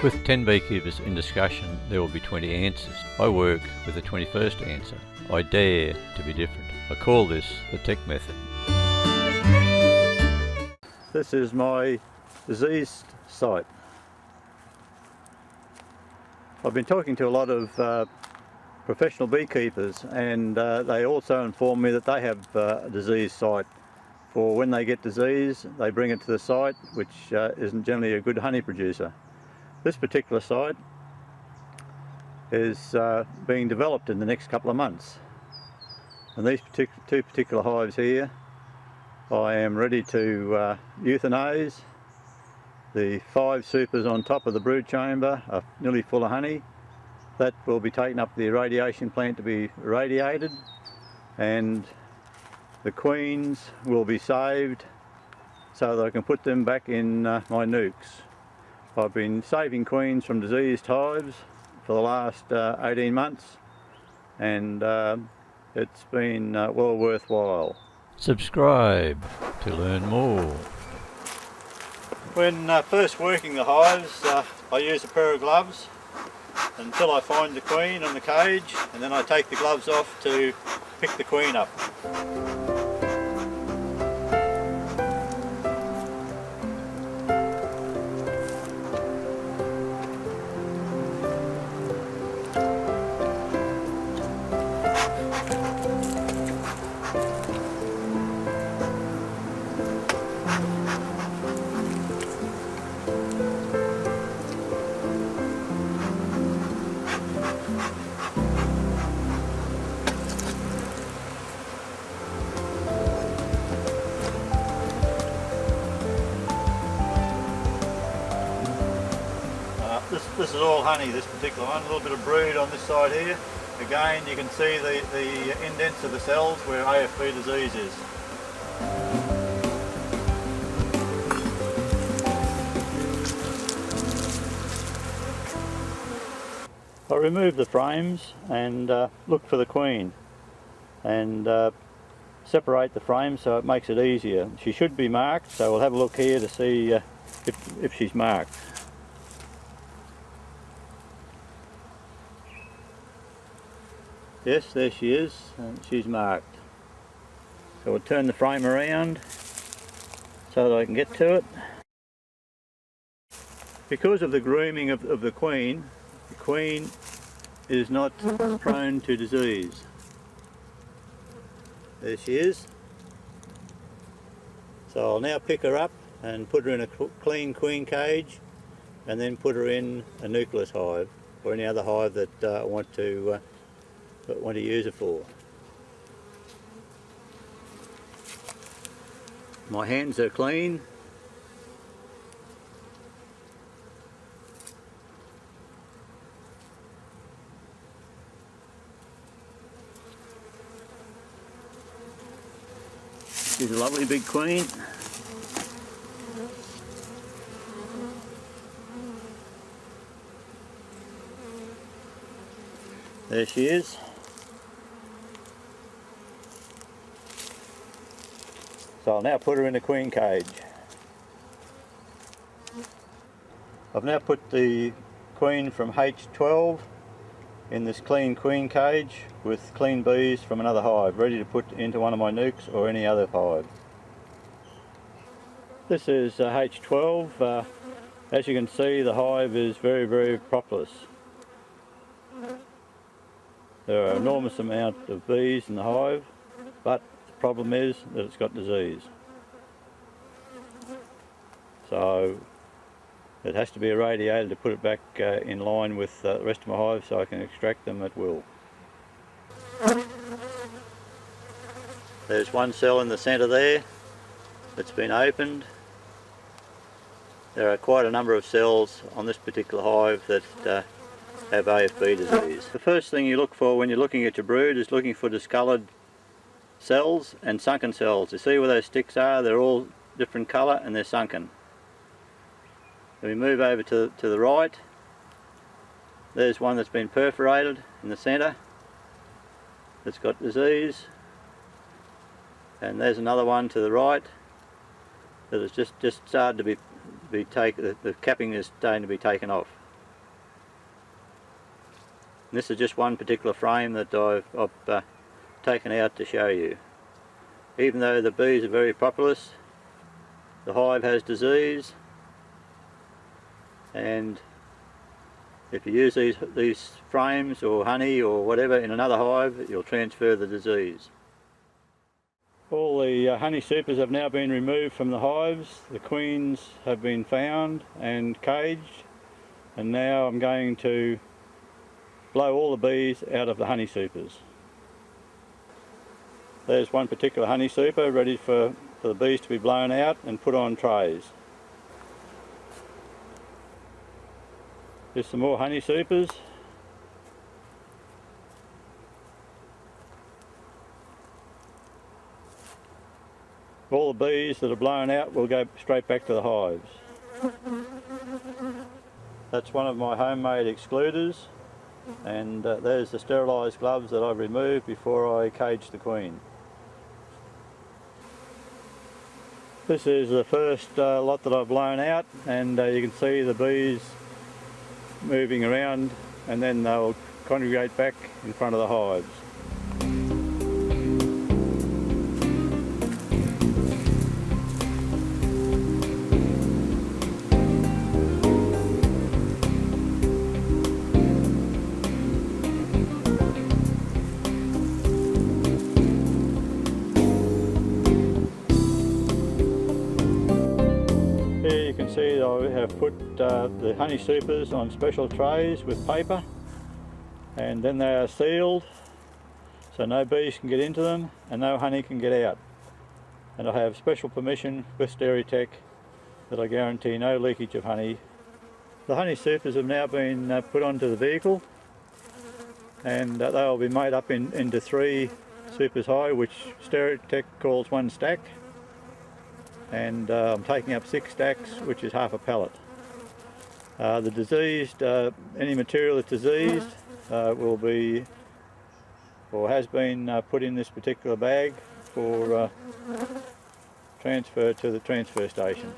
With 10 beekeepers in discussion, there will be 20 answers. I work with the 21st answer. I dare to be different. I call this the tech method. This is my diseased site. I've been talking to a lot of professional beekeepers, and they also inform me that they have a diseased site. For when they get disease, they bring it to the site, which isn't generally a good honey producer. This particular site is being developed in the next couple of months. And these two particular hives here, I am ready to euthanize. The 5 supers on top of the brood chamber are nearly full of honey. That will be taken up to the irradiation plant to be irradiated, and the queens will be saved so that I can put them back in my nukes. I've been saving queens from diseased hives for the last 18 months, and it's been well worthwhile. Subscribe to learn more. When first working the hives, I use a pair of gloves until I find the queen in the cage, and then I take the gloves off to pick the queen up. This is all honey, this particular one. A little bit of brood on this side here. Again, you can see the indents of the cells where AFB disease is. I remove the frames and look for the queen, and separate the frames so it makes it easier. She should be marked, so we'll have a look here to see if she's marked. Yes, there she is, and she's marked. So we'll turn the frame around so that I can get to it. Because of the grooming of the queen is not prone to disease. There she is. So I'll now pick her up and put her in a clean queen cage, and then put her in a nucleus hive or any other hive that I want to use it for. My hands are clean. She's a lovely big queen. There she is. So I'll now put her in a queen cage. I've now put the queen from H12 in this clean queen cage with clean bees from another hive, ready to put into one of my nukes or any other hive. This is H12. As you can see, the hive is very, very propolis. There are an enormous amount of bees in the hive, but the problem is that it's got disease. So it has to be irradiated to put it back in line with the rest of my hive so I can extract them at will. There's one cell in the centre there that's been opened. There are quite a number of cells on this particular hive that have AFB disease. The first thing you look for when you're looking at your brood is looking for discoloured cells and sunken cells. You see where those sticks are? They're all different colour and they're sunken. Then we move over to the right. There's one that's been perforated in the centre that's got disease, and there's another one to the right that has just started to be taken. The capping is starting to be taken off. And this is just one particular frame that I've taken out to show you. Even though the bees are very populous, the hive has disease, and if you use these frames or honey or whatever in another hive, you'll transfer the disease. All the honey supers have now been removed from the hives. The queens have been found and caged, and now I'm going to blow all the bees out of the honey supers. There's one particular honey super ready for the bees to be blown out and put on trays. There's some more honey supers. All the bees that are blown out will go straight back to the hives. That's one of my homemade excluders, and there's the sterilised gloves that I've removed before I cage the queen. This is the first lot that I've blown out, and you can see the bees moving around, and then they'll congregate back in front of the hives. Here you can see I have put the honey supers on special trays with paper, and then they are sealed so no bees can get into them and no honey can get out. And I have special permission with Steritech that I guarantee no leakage of honey. The honey supers have now been put onto the vehicle, and they will be made up into 3 supers high, which Steritech calls 1 stack. And I'm taking up 6 stacks, which is half a pallet. The diseased, any material that's diseased will be, or has been put in this particular bag for transfer to the transfer station.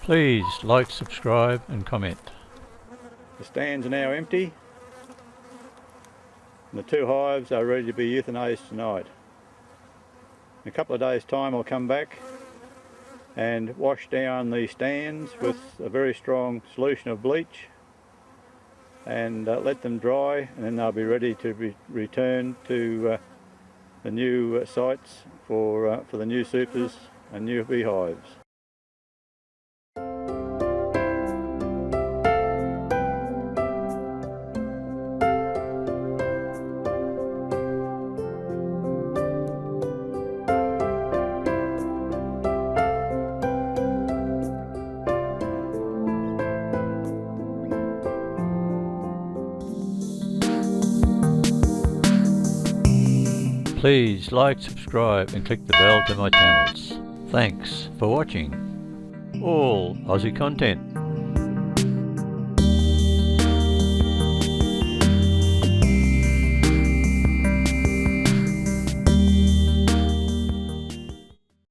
Please like, subscribe and comment. The stands are now empty, and the 2 hives are ready to be euthanized tonight. In a couple of days' time I'll come back and wash down the stands with a very strong solution of bleach and let them dry, and then they'll be ready to be returned to the new sites for the new supers and new beehives. Please like, subscribe and click the bell to my channels. Thanks for watching. All Aussie content.